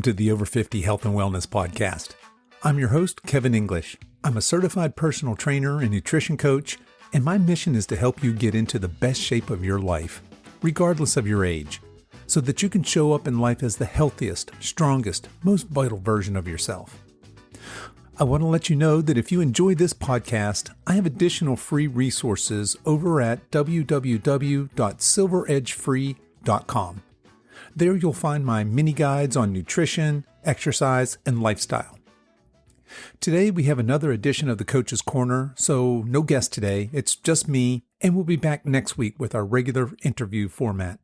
Welcome to the Over 50 Health and Wellness Podcast. I'm your host, Kevin English. I'm a certified personal trainer and nutrition coach, and my mission is to help you get into the best shape of your life, regardless of your age, so that you can show up in life as the healthiest, strongest, most vital version of yourself. I want to let you know that if you enjoy this podcast, I have additional free resources over at www.silveredgefree.com. There you'll find my mini guides on nutrition, exercise, and lifestyle. Today we have another edition of the Coach's Corner, so no guest today, it's just me, and we'll be back next week with our regular interview format.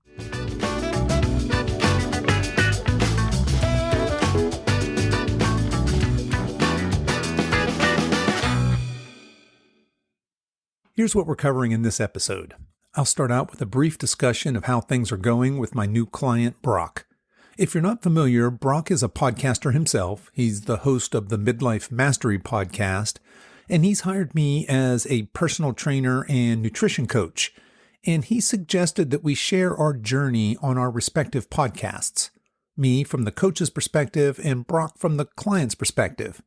Here's what we're covering in this episode. I'll start out with a brief discussion of how things are going with my new client, Broc. If you're not familiar, Broc is a podcaster himself. He's the host of the Midlife Mastery podcast, and he's hired me as a personal trainer and nutrition coach. And he suggested that we share our journey on our respective podcasts, me from the coach's perspective and Broc from the client's perspective.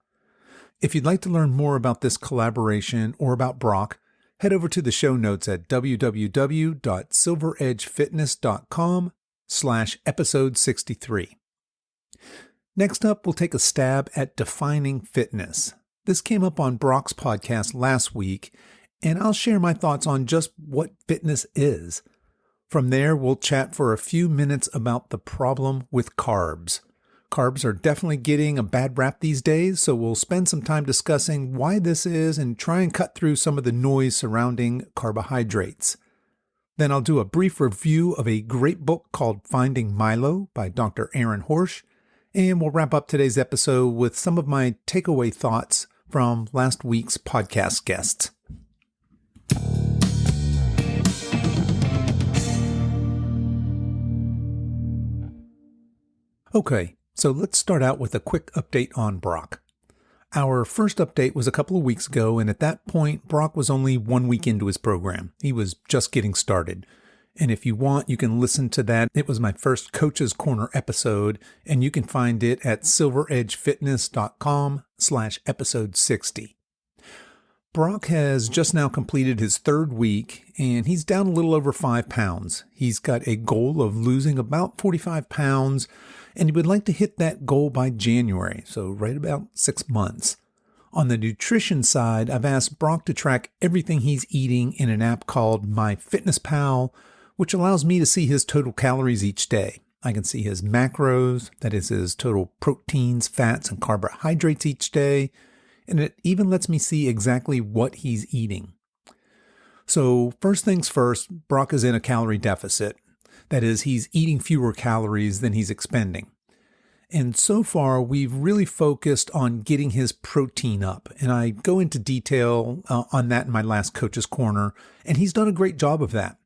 If you'd like to learn more about this collaboration or about Broc, head over to the show notes at www.silveredgefitness.com/episode 63. Next up, we'll take a stab at defining fitness. This came up on Broc's podcast last week, and I'll share my thoughts on just what fitness is. From there, we'll chat for a few minutes about the problem with carbs. Carbs are definitely getting a bad rap these days, so we'll spend some time discussing why this is and try and cut through some of the noise surrounding carbohydrates. Then I'll do a brief review of a great book called Finding Milo by Dr. Aaron Horsch, and we'll wrap up today's episode with some of my takeaway thoughts from last week's podcast guests. Okay. So let's start out with a quick update on Broc. Our first update was a couple of weeks ago, and at that point, Broc was only 1 week into his program. He was just getting started. And if you want, you can listen to that. It was my first Coach's Corner episode, and you can find it at silveredgefitness.com/episode 60. Broc has just now completed his third week, and he's down a little over 5 pounds. He's got a goal of losing about 45 pounds, and he would like to hit that goal by January, so right about 6 months. On the nutrition side, I've asked Broc to track everything he's eating in an app called MyFitnessPal, which allows me to see his total calories each day. I can see his macros, that is his total proteins, fats, and carbohydrates each day, and it even lets me see exactly what he's eating. So first things first, Broc is in a calorie deficit. That is, he's eating fewer calories than he's expending. And so far, we've really focused on getting his protein up. And I go into detail on that in my last Coach's Corner, and he's done a great job of that.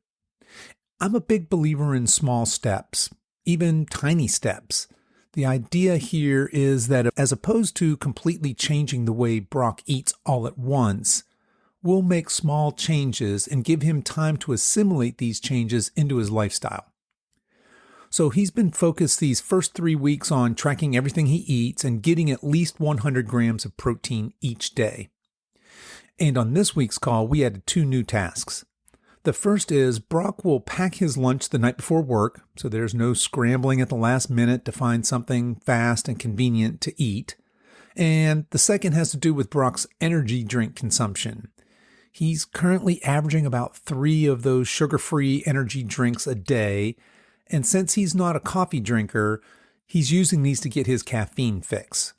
I'm a big believer in small steps, even tiny steps. The idea here is that as opposed to completely changing the way Broc eats all at once, we'll make small changes and give him time to assimilate these changes into his lifestyle. So he's been focused these first 3 weeks on tracking everything he eats and getting at least 100 grams of protein each day. And on this week's call, we added 2 new tasks. The first is Broc will pack his lunch the night before work, so there's no scrambling at the last minute to find something fast and convenient to eat. And the second has to do with Broc's energy drink consumption. He's currently averaging about 3 of those sugar-free energy drinks a day, and since he's not a coffee drinker, he's using these to get his caffeine fix.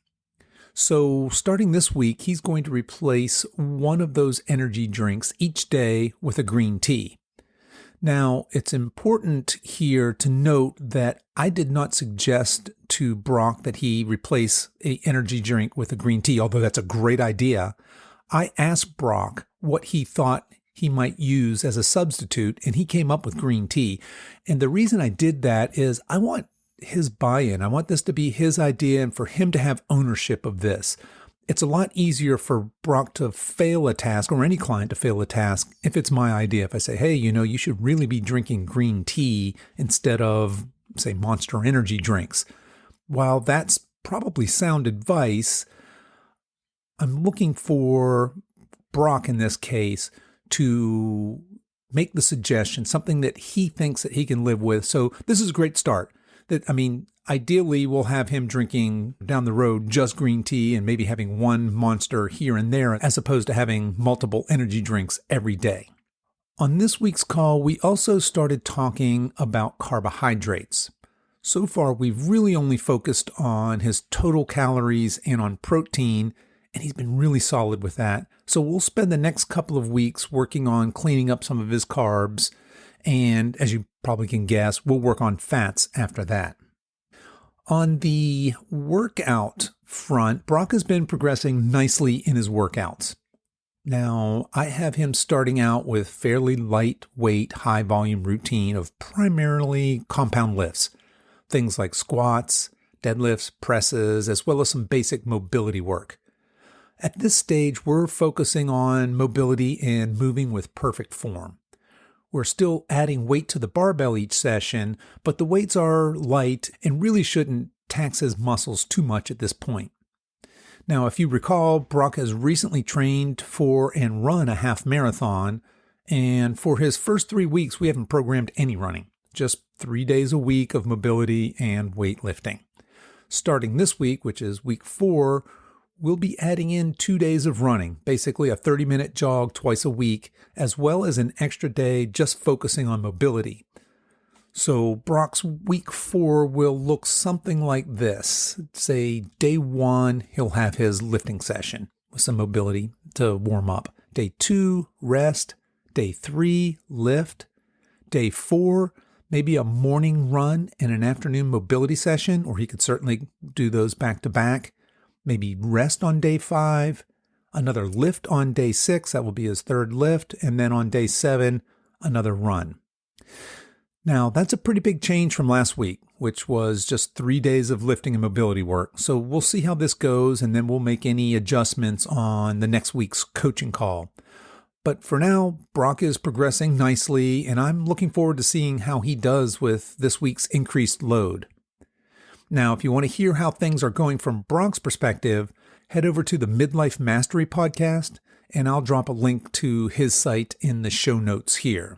So starting this week, he's going to replace one of those energy drinks each day with a green tea. Now, it's important here to note that I did not suggest to Broc that he replace an energy drink with a green tea, although that's a great idea. I asked Broc what he thought he might use as a substitute, and he came up with green tea. And the reason I did that is I want his buy-in. I want this to be his idea and for him to have ownership of this. It's a lot easier for Broc to fail a task, or any client to fail a task, if it's my idea. If I say, hey, you should really be drinking green tea instead of, say, Monster energy drinks. while that's probably sound advice, I'm looking for Broc in this case to make the suggestion, something that he thinks that he can live with. So this is a great start. Ideally, we'll have him drinking down the road just green tea and maybe having one Monster here and there, as opposed to having multiple energy drinks every day. On this week's call, we also started talking about carbohydrates. So far, we've really only focused on his total calories and on protein, and he's been really solid with that. So we'll spend the next couple of weeks working on cleaning up some of his carbs, and as you probably can guess, we'll work on fats after that. On the workout front, Broc has been progressing nicely in his workouts. Now, I have him starting out with fairly lightweight, high-volume routine of primarily compound lifts, things like squats, deadlifts, presses, as well as some basic mobility work. At this stage, we're focusing on mobility and moving with perfect form. We're still adding weight to the barbell each session, but the weights are light and really shouldn't tax his muscles too much at this point. Now, if you recall, Broc has recently trained for and run a half marathon, and for his first 3 weeks, we haven't programmed any running, just 3 days a week of mobility and weightlifting. Starting this week, which is week 4, we'll be adding in 2 days of running, basically a 30-minute jog twice a week, as well as an extra day just focusing on mobility. So Broc's week 4 will look something like this. Say day 1, he'll have his lifting session with some mobility to warm up. Day 2, rest. Day 3, lift. Day 4, maybe a morning run and an afternoon mobility session, or he could certainly do those back to back. Maybe rest on day 5, another lift on day 6, that will be his third lift, and then on day 7, another run. Now, that's a pretty big change from last week, which was just 3 days of lifting and mobility work. So we'll see how this goes, and then we'll make any adjustments on the next week's coaching call. But for now, Broc is progressing nicely, and I'm looking forward to seeing how he does with this week's increased load. Now, if you want to hear how things are going from Broc's perspective, head over to the Midlife Mastery podcast, and I'll drop a link to his site in the show notes here.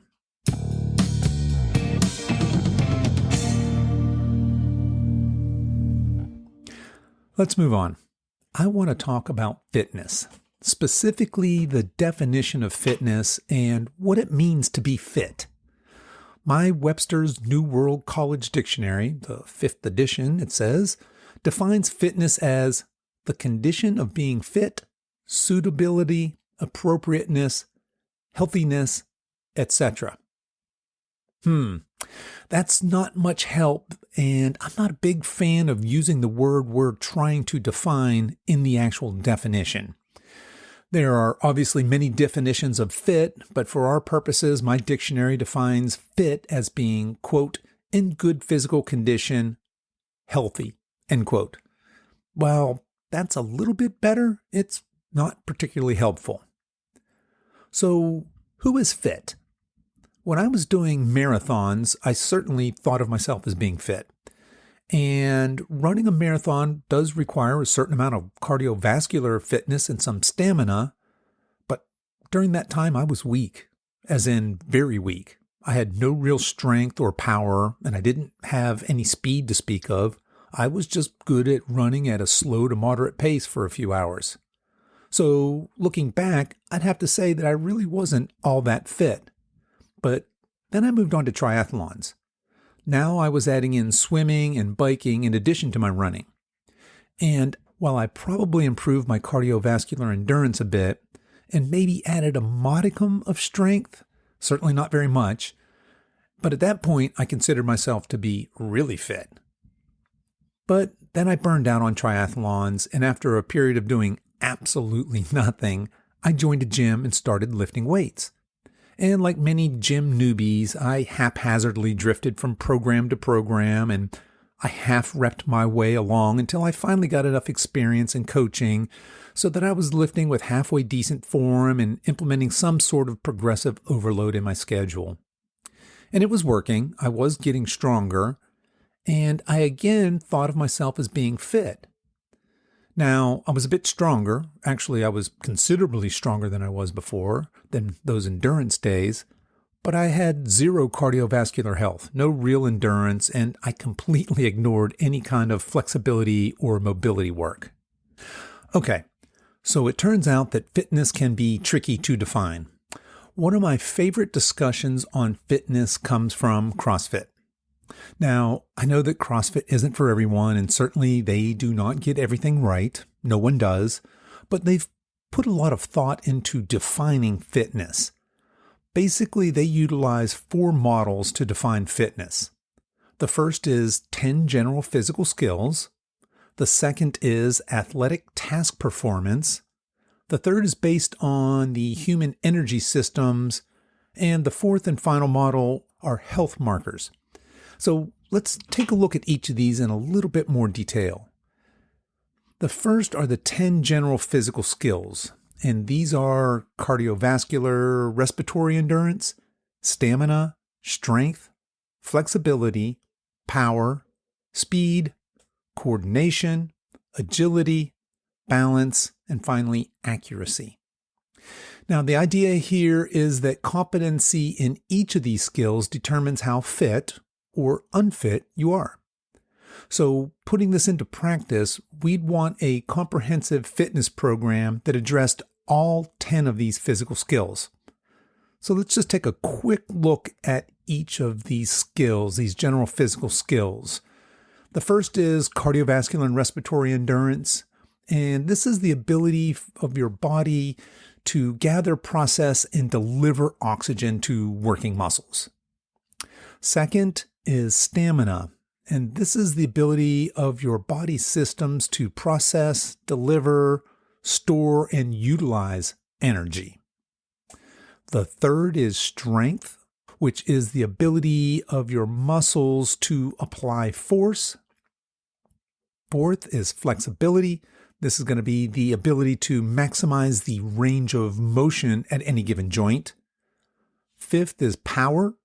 Let's move on. I want to talk about fitness, specifically the definition of fitness and what it means to be fit. My Webster's New World College Dictionary, the 5th edition, it says, defines fitness as the condition of being fit, suitability, appropriateness, healthiness, etc. That's not much help, and I'm not a big fan of using the word we're trying to define in the actual definition. There are obviously many definitions of fit, but for our purposes, my dictionary defines fit as being, quote, in good physical condition, healthy, end quote. While that's a little bit better, it's not particularly helpful. So, who is fit? When I was doing marathons, I certainly thought of myself as being fit. And running a marathon does require a certain amount of cardiovascular fitness and some stamina. But during that time, I was weak, as in very weak. I had no real strength or power, and I didn't have any speed to speak of. I was just good at running at a slow to moderate pace for a few hours. So looking back, I'd have to say that I really wasn't all that fit. But then I moved on to triathlons. Now I was adding in swimming and biking in addition to my running. And while I probably improved my cardiovascular endurance a bit and maybe added a modicum of strength, certainly not very much, but at that point I considered myself to be really fit. But then I burned out on triathlons, and after a period of doing absolutely nothing, I joined a gym and started lifting weights. And like many gym newbies, I haphazardly drifted from program to program, and I half-repped my way along until I finally got enough experience in coaching so that I was lifting with halfway decent form and implementing some sort of progressive overload in my schedule. And it was working. I was getting stronger. and I again thought of myself as being fit. Now, I was a bit stronger. Actually, I was considerably stronger than I was before, than those endurance days, but I had zero cardiovascular health, no real endurance, and I completely ignored any kind of flexibility or mobility work. Okay, so it turns out that fitness can be tricky to define. One of my favorite discussions on fitness comes from CrossFit. Now, I know that CrossFit isn't for everyone, and certainly they do not get everything right. No one does. But they've put a lot of thought into defining fitness. Basically, they utilize 4 models to define fitness. The first is 10 general physical skills. The second is athletic task performance. The third is based on the human energy systems. And the fourth and final model are health markers. So let's take a look at each of these in a little bit more detail. The first are the 10 general physical skills, and these are cardiovascular, respiratory endurance, stamina, strength, flexibility, power, speed, coordination, agility, balance, and finally accuracy. Now, the idea here is that competency in each of these skills determines how fit or unfit you are. So putting this into practice, we'd want a comprehensive fitness program that addressed all 10 of these physical skills. So let's just take a quick look at each of these skills, these general physical skills. The first is cardiovascular and respiratory endurance, and this is the ability of your body to gather, process, and deliver oxygen to working muscles. Second is stamina, and this is the ability of your body systems to process, deliver, store, and utilize energy. The third is strength, which is the ability of your muscles to apply force. Fourth is flexibility. This is going to be the ability to maximize the range of motion at any given joint. Fifth is power,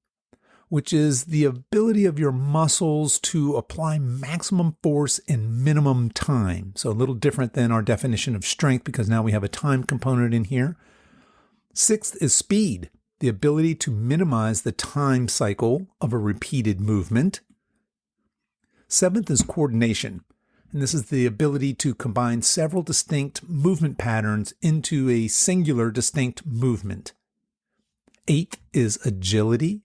which is the ability of your muscles to apply maximum force in minimum time. So a little different than our definition of strength because now we have a time component in here. Sixth is speed, the ability to minimize the time cycle of a repeated movement. Seventh is coordination, and this is the ability to combine several distinct movement patterns into a singular distinct movement. Eighth is agility,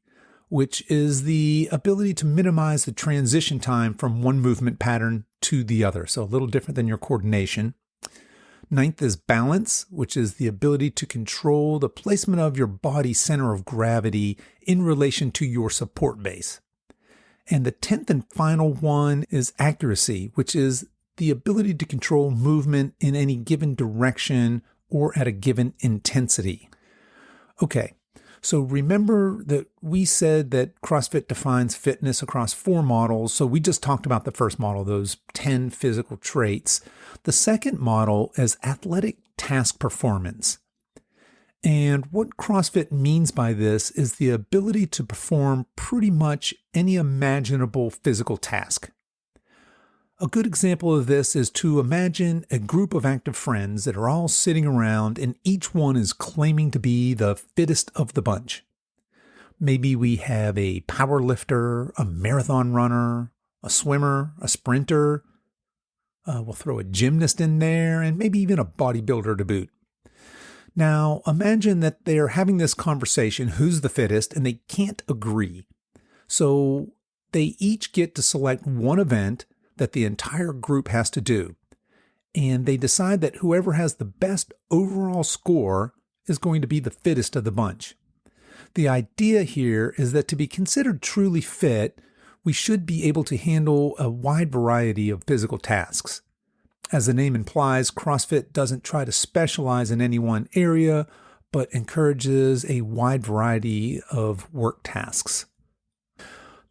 which is the ability to minimize the transition time from one movement pattern to the other. So a little different than your coordination. Ninth is balance, which is the ability to control the placement of your body center of gravity in relation to your support base. And the 10th and final one is accuracy, which is the ability to control movement in any given direction or at a given intensity. Okay. So remember that we said that CrossFit defines fitness across 4 models. So we just talked about the first model, those 10 physical traits. The second model is athletic task performance. And what CrossFit means by this is the ability to perform pretty much any imaginable physical task. A good example of this is to imagine a group of active friends that are all sitting around and each one is claiming to be the fittest of the bunch. Maybe we have a power lifter, a marathon runner, a swimmer, a sprinter. We'll throw a gymnast in there and maybe even a bodybuilder to boot. Now, imagine that they're having this conversation, who's the fittest, and they can't agree. So they each get to select one event that the entire group has to do. And they decide that whoever has the best overall score is going to be the fittest of the bunch. The idea here is that to be considered truly fit, we should be able to handle a wide variety of physical tasks. As the name implies, CrossFit doesn't try to specialize in any one area, but encourages a wide variety of work tasks.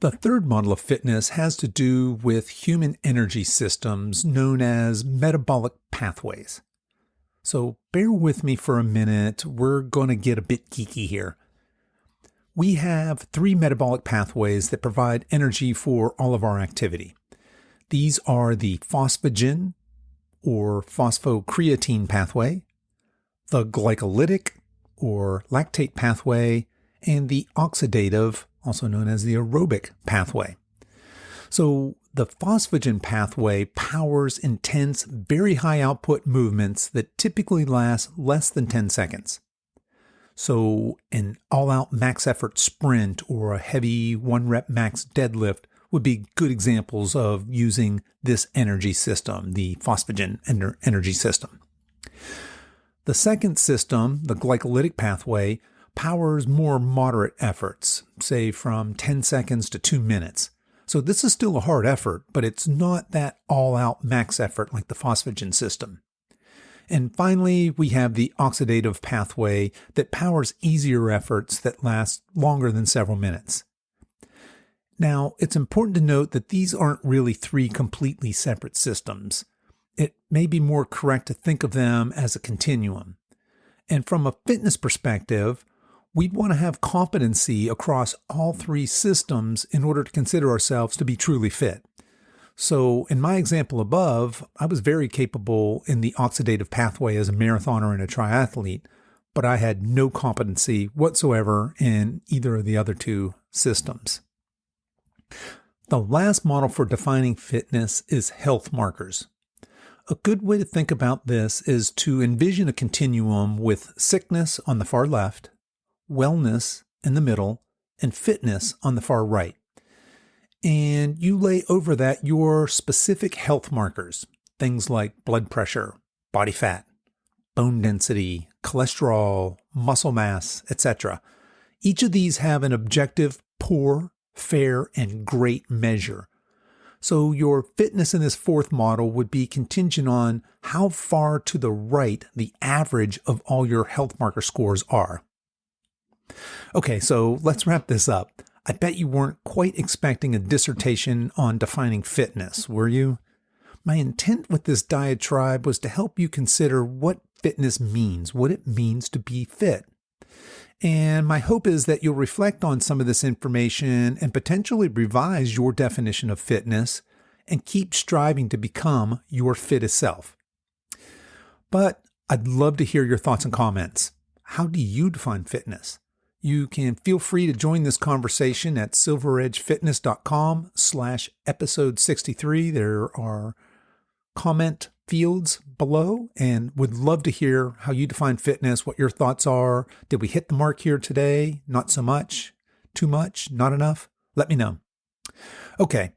The third model of fitness has to do with human energy systems known as metabolic pathways. So bear with me for a minute. We're going to get a bit geeky here. We have three metabolic pathways that provide energy for all of our activity. These are the phosphagen or phosphocreatine pathway, the glycolytic or lactate pathway, and the oxidative, also known as the aerobic pathway. So the phosphagen pathway powers intense, very high output movements that typically last less than 10 seconds. So an all-out max effort sprint or a heavy 1-rep max deadlift would be good examples of using this energy system, the phosphagen energy system. The second system, the glycolytic pathway, powers more moderate efforts, say from 10 seconds to 2 minutes. So this is still a hard effort, but it's not that all-out max effort like the phosphagen system. And finally, we have the oxidative pathway that powers easier efforts that last longer than several minutes. Now, it's important to note that these aren't really three completely separate systems. It may be more correct to think of them as a continuum. And from a fitness perspective, we'd want to have competency across all three systems in order to consider ourselves to be truly fit. So in my example above, I was very capable in the oxidative pathway as a marathoner and a triathlete, but I had no competency whatsoever in either of the other two systems. The last model for defining fitness is health markers. A good way to think about this is to envision a continuum with sickness on the far left, wellness in the middle, and fitness on the far right. And you lay over that your specific health markers, things like blood pressure, body fat, bone density, cholesterol, muscle mass, etc. Each of these have an objective poor, fair, and great measure. So your fitness in this fourth model would be contingent on how far to the right the average of all your health marker scores are. Okay, so let's wrap this up. I bet you weren't quite expecting a dissertation on defining fitness, were you? My intent with this diatribe was to help you consider what fitness means, what it means to be fit. And my hope is that you'll reflect on some of this information and potentially revise your definition of fitness and keep striving to become your fittest self. But I'd love to hear your thoughts and comments. How do you define fitness? You can feel free to join this conversation at silveredgefitness.com/episode 63. There are comment fields below and would love to hear how you define fitness, what your thoughts are. Did we hit the mark here today? Not so much? Too much? Not enough? Let me know. Okay,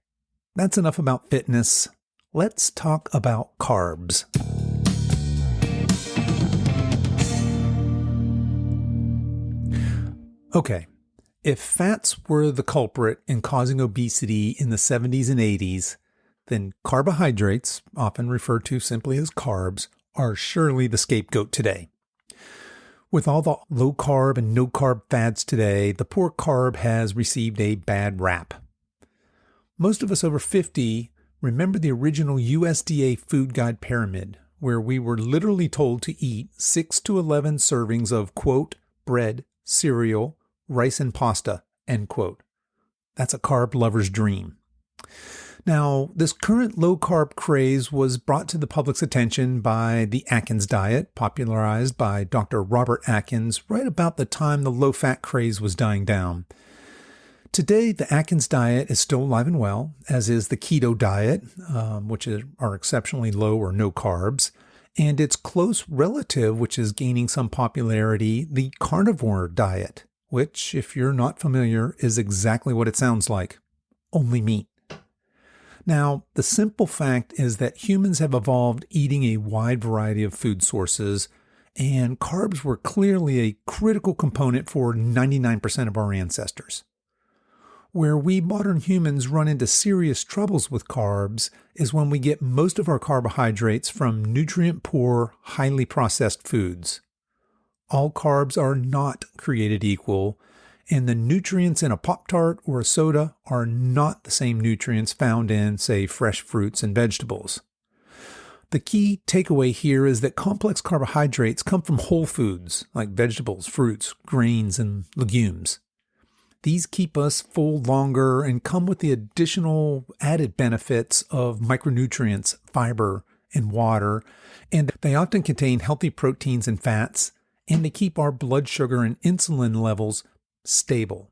that's enough about fitness. Let's talk about carbs. Okay, if fats were the culprit in causing obesity in the 70s and 80s, then carbohydrates, often referred to simply as carbs, are surely the scapegoat today. With all the low-carb and no-carb fads today, the poor carb has received a bad rap. Most of us over 50 remember the original USDA food guide pyramid, where we were literally told to eat 6 to 11 servings of, quote, bread, cereal, rice, and pasta, end quote. That's a carb lover's dream. Now, this current low-carb craze was brought to the public's attention by the Atkins diet, popularized by Dr. Robert Atkins right about the time the low-fat craze was dying down. Today, the Atkins diet is still alive and well, as is the keto diet, which are exceptionally low or no carbs, and its close relative, which is gaining some popularity, the carnivore diet, which, if you're not familiar, is exactly what it sounds like, only meat. Now, the simple fact is that humans have evolved eating a wide variety of food sources, and carbs were clearly a critical component for 99% of our ancestors. Where we modern humans run into serious troubles with carbs is when we get most of our carbohydrates from nutrient-poor, highly processed foods. All carbs are not created equal, and the nutrients in a Pop-Tart or a soda are not the same nutrients found in, say, fresh fruits and vegetables. The key takeaway here is that complex carbohydrates come from whole foods, like vegetables, fruits, grains, and legumes. These keep us full longer and come with the additional added benefits of micronutrients, fiber, and water, and they often contain healthy proteins and fats, and they keep our blood sugar and insulin levels stable.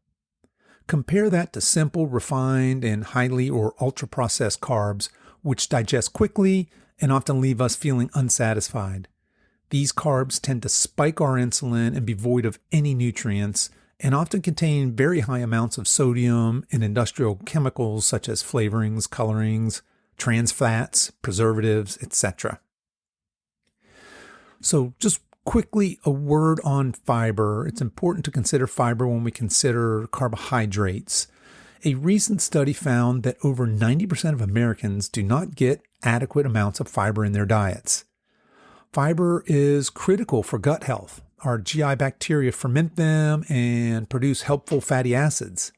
Compare that to simple, refined, and highly or ultra-processed carbs, which digest quickly and often leave us feeling unsatisfied. These carbs tend to spike our insulin and be void of any nutrients, and often contain very high amounts of sodium and industrial chemicals such as flavorings, colorings, trans fats, preservatives, etc. So just quickly, a word on fiber. It's important to consider fiber when we consider carbohydrates. A recent study found that over 90% of Americans do not get adequate amounts of fiber in their diets. Fiber is critical for gut health. Our GI bacteria ferment them and produce helpful fatty acids.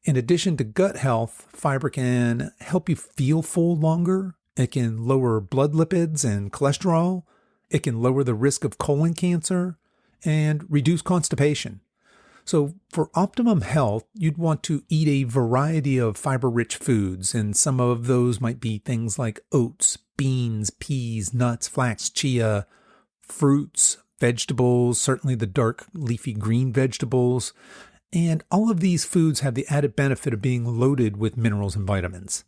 In addition to gut health, fiber can help you feel full longer. It can lower blood lipids and cholesterol. It can lower the risk of colon cancer and reduce constipation. So for optimum health, you'd want to eat a variety of fiber-rich foods, and some of those might be things like oats, beans, peas, nuts, flax, chia, fruits, vegetables, certainly the dark leafy green vegetables. And all of these foods have the added benefit of being loaded with minerals and vitamins.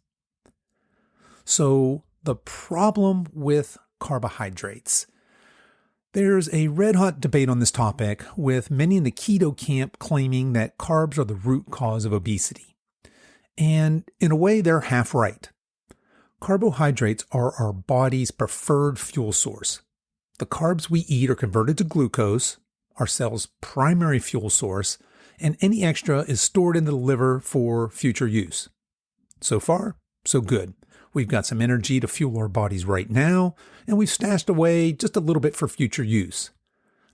So the problem with carbohydrates. There's a red-hot debate on this topic, with many in the keto camp claiming that carbs are the root cause of obesity. And in a way, they're half right. Carbohydrates are our body's preferred fuel source. The carbs we eat are converted to glucose, our cell's primary fuel source, and any extra is stored in the liver for future use. So far, so good. We've got some energy to fuel our bodies right now, and we've stashed away just a little bit for future use.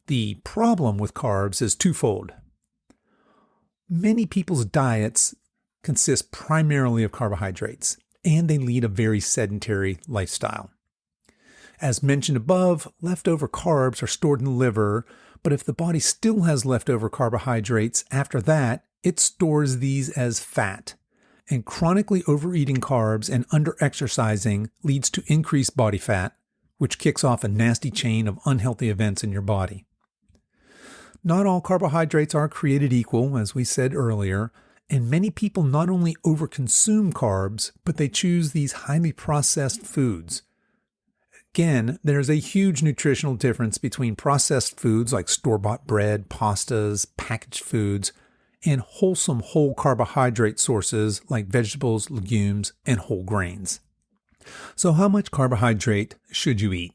The problem with carbs is twofold. Many people's diets consist primarily of carbohydrates, and they lead a very sedentary lifestyle. As mentioned above, leftover carbs are stored in the liver, but if the body still has leftover carbohydrates after that, it stores these as fat. And chronically overeating carbs and under-exercising leads to increased body fat, which kicks off a nasty chain of unhealthy events in your body. Not all carbohydrates are created equal, as we said earlier, and many people not only overconsume carbs, but they choose these highly processed foods. Again, there's a huge nutritional difference between processed foods like store-bought bread, pastas, packaged foods, and wholesome whole carbohydrate sources like vegetables, legumes, and whole grains. So how much carbohydrate should you eat?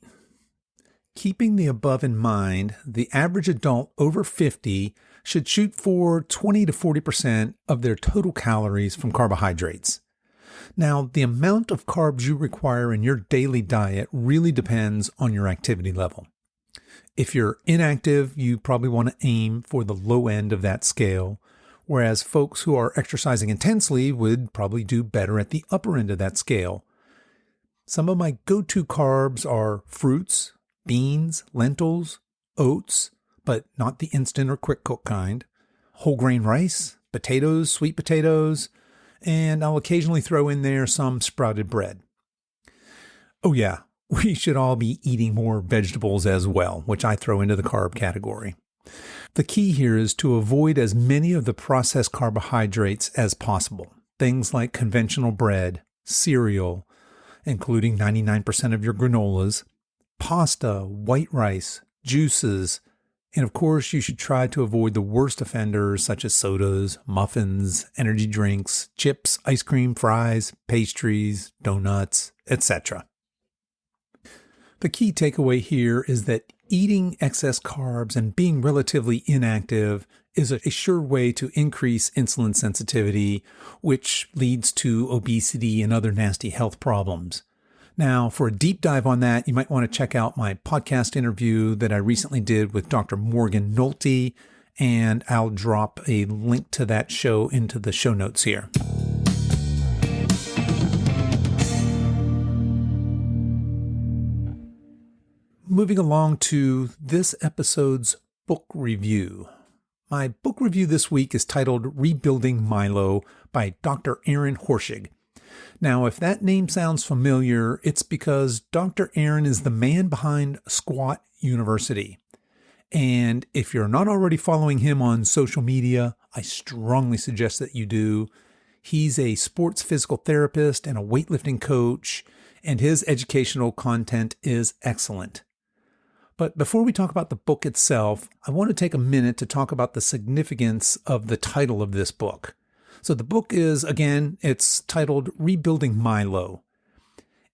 Keeping the above in mind, the average adult over 50 should shoot for 20 to 40% of their total calories from carbohydrates. Now, the amount of carbs you require in your daily diet really depends on your activity level. If you're inactive, you probably want to aim for the low end of that scale, whereas folks who are exercising intensely would probably do better at the upper end of that scale. Some of my go-to carbs are fruits, beans, lentils, oats, but not the instant or quick cook kind, whole grain rice, potatoes, sweet potatoes, and I'll occasionally throw in there some sprouted bread. Oh yeah, we should all be eating more vegetables as well, which I throw into the carb category. The key here is to avoid as many of the processed carbohydrates as possible. Things like conventional bread, cereal, including 99% of your granolas, pasta, white rice, juices, and of course, you should try to avoid the worst offenders such as sodas, muffins, energy drinks, chips, ice cream, fries, pastries, donuts, etc. The key takeaway here is that eating excess carbs and being relatively inactive is a sure way to increase insulin sensitivity, which leads to obesity and other nasty health problems. Now, for a deep dive on that, you might want to check out my podcast interview that I recently did with Dr. Morgan Nolte, and I'll drop a link to that show into the show notes here. Moving along to this episode's book review. My book review this week is titled Rebuilding Milo by Dr. Aaron Horsch. Now, if that name sounds familiar, it's because Dr. Aaron is the man behind Squat University. And if you're not already following him on social media, I strongly suggest that you do. He's a sports physical therapist and a weightlifting coach, and his educational content is excellent. But before we talk about the book itself, I want to take a minute to talk about the significance of the title of this book. So the book is, again, it's titled Rebuilding Milo.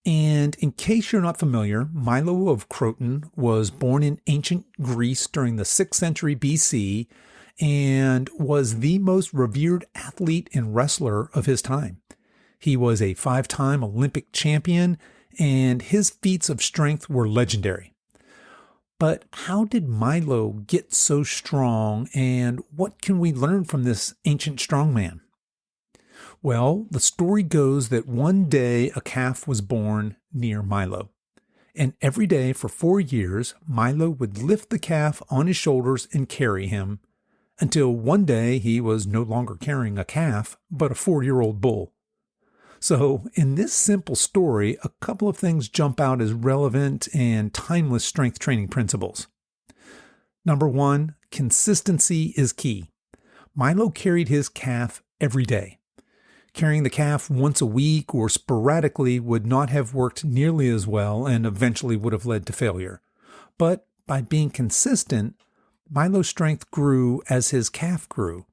And in case you're not familiar, Milo of Croton was born in ancient Greece during the 6th century BC and was the most revered athlete and wrestler of his time. He was a 5-time Olympic champion, and his feats of strength were legendary. But how did Milo get so strong, and what can we learn from this ancient strongman? Well, the story goes that one day a calf was born near Milo. And every day for 4 years, Milo would lift the calf on his shoulders and carry him, until one day he was no longer carrying a calf, but a 4-year-old bull. So, in this simple story, a couple of things jump out as relevant and timeless strength training principles. Number 1, consistency is key. Milo carried his calf every day. Carrying the calf once a week or sporadically would not have worked nearly as well and eventually would have led to failure. But by being consistent, Milo's strength grew as his calf grew,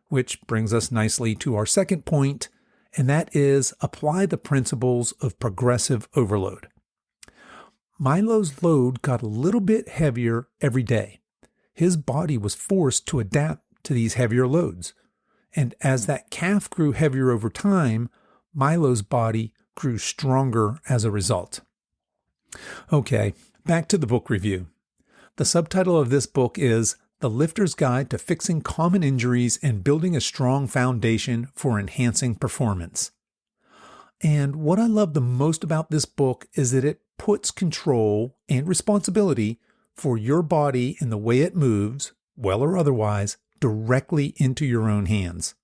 which brings us nicely to our second point, and that is apply the principles of progressive overload. Milo's load got a little bit heavier every day. His body was forced to adapt to these heavier loads. And as that calf grew heavier over time, Milo's body grew stronger as a result. Okay, back to the book review. The subtitle of this book is The Lifter's Guide to Fixing Common Injuries and Building a Strong Foundation for Enhancing Performance. And what I love the most about this book is that it puts control and responsibility for your body and the way it moves, well or otherwise, directly into your own hands.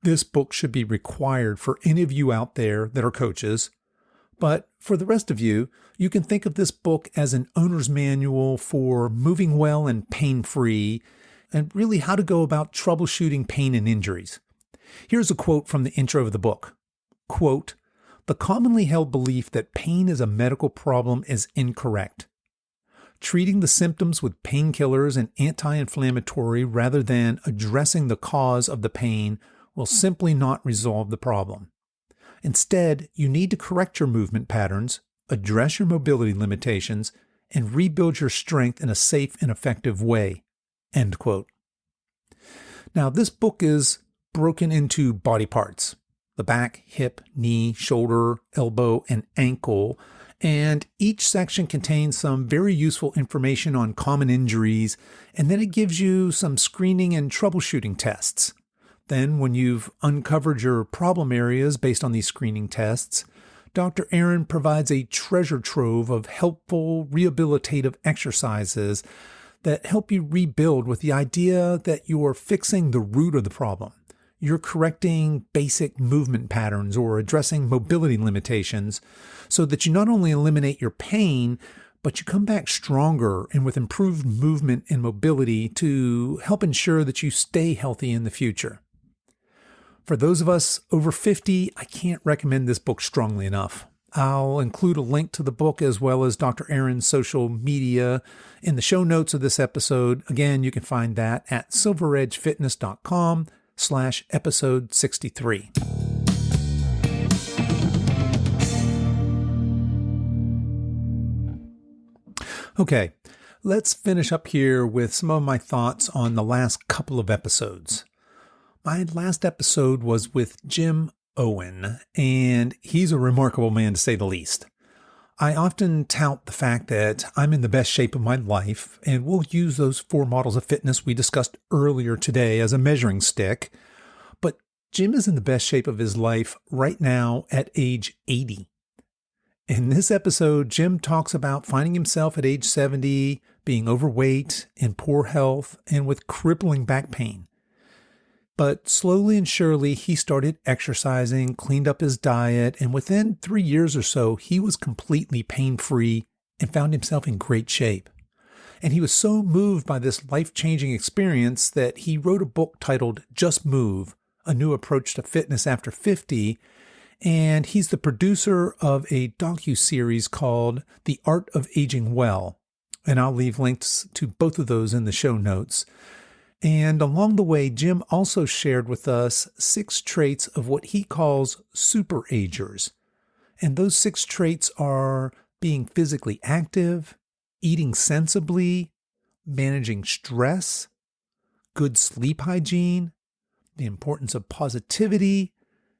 This book should be required for any of you out there that are coaches. But for the rest of you, you can think of this book as an owner's manual for moving well and pain-free, and really how to go about troubleshooting pain and injuries. Here's a quote from the intro of the book. Quote, "The commonly held belief that pain is a medical problem is incorrect. Treating the symptoms with painkillers and anti-inflammatory rather than addressing the cause of the pain will simply not resolve the problem. Instead, you need to correct your movement patterns, address your mobility limitations, and rebuild your strength in a safe and effective way." End quote. Now, this book is broken into body parts: the back, hip, knee, shoulder, elbow, and ankle. And each section contains some very useful information on common injuries, and then it gives you some screening and troubleshooting tests. Then, when you've uncovered your problem areas based on these screening tests, Dr. Aaron provides a treasure trove of helpful rehabilitative exercises that help you rebuild with the idea that you're fixing the root of the problem. You're correcting basic movement patterns or addressing mobility limitations so that you not only eliminate your pain, but you come back stronger and with improved movement and mobility to help ensure that you stay healthy in the future. For those of us over 50, I can't recommend this book strongly enough. I'll include a link to the book as well as Dr. Aaron's social media in the show notes of this episode. Again, you can find that at silveredgefitness.com/episode 63. Okay, let's finish up here with some of my thoughts on the last couple of episodes. My last episode was with Jim Owen, and he's a remarkable man to say the least. I often tout the fact that I'm in the best shape of my life, and we'll use those 4 models of fitness we discussed earlier today as a measuring stick. But Jim is in the best shape of his life right now at age 80. In this episode, Jim talks about finding himself at age 70, being overweight, in poor health, and with crippling back pain. But slowly and surely, he started exercising, cleaned up his diet, and within 3 years or so, he was completely pain-free and found himself in great shape. And he was so moved by this life-changing experience that he wrote a book titled Just Move, A New Approach to Fitness After 50, and he's the producer of a docu-series called The Art of Aging Well. And I'll leave links to both of those in the show notes. And along the way, Jim also shared with us 6 traits of what he calls super-agers. And those 6 traits are being physically active, eating sensibly, managing stress, good sleep hygiene, the importance of positivity,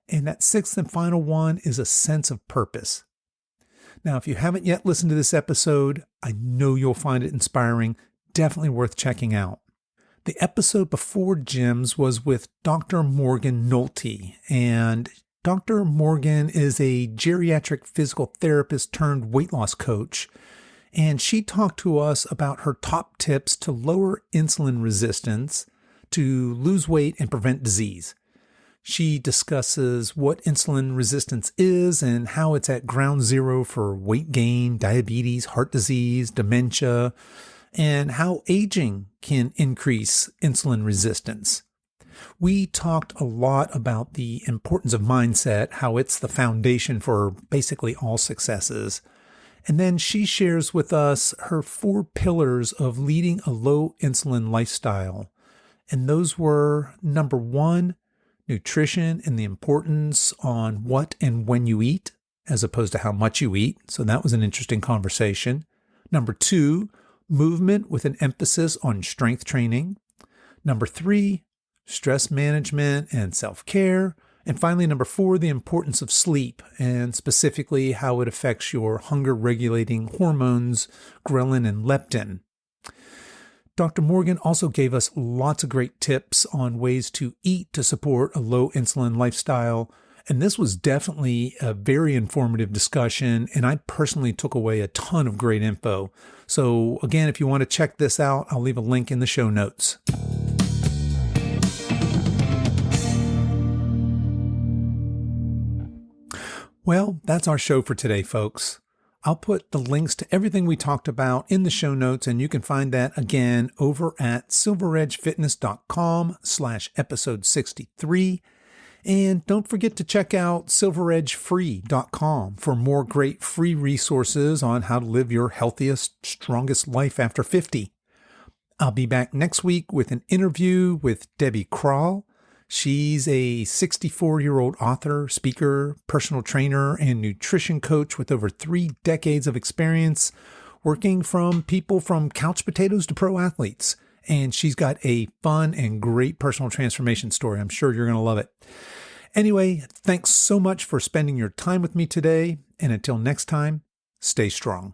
and that 6th and final one is a sense of purpose. Now, if you haven't yet listened to this episode, I know you'll find it inspiring, definitely worth checking out. The episode before Jim's was with Dr. Morgan Nolte, and Dr. Morgan is a geriatric physical therapist turned weight loss coach, and she talked to us about her top tips to lower insulin resistance, to lose weight and prevent disease. She discusses what insulin resistance is and how it's at ground zero for weight gain, diabetes, heart disease, dementia, and how aging can increase insulin resistance. We talked a lot about the importance of mindset, how it's the foundation for basically all successes. And then she shares with us her 4 pillars of leading a low insulin lifestyle. And those were, number 1, nutrition and the importance on what and when you eat, as opposed to how much you eat. So that was an interesting conversation. Number 2, movement with an emphasis on strength training. Number 3, stress management and self-care. And finally, number 4, the importance of sleep, and specifically how it affects your hunger-regulating hormones, ghrelin and leptin. Dr. Morgan also gave us lots of great tips on ways to eat to support a low insulin lifestyle. And this was definitely a very informative discussion, and I personally took away a ton of great info. So again, if you want to check this out, I'll leave a link in the show notes. Well, that's our show for today, folks. I'll put the links to everything we talked about in the show notes, and you can find that again over at silveredgefitness.com/episode 63. And don't forget to check out silveredgefree.com for more great free resources on how to live your healthiest, strongest life after 50. I'll be back next week with an interview with Debbie Krall. She's a 64-year-old author, speaker, personal trainer, and nutrition coach with over 3 decades of experience working from people from couch potatoes to pro athletes. And she's got a fun and great personal transformation story. I'm sure you're going to love it. Anyway, thanks so much for spending your time with me today. And until next time, stay strong.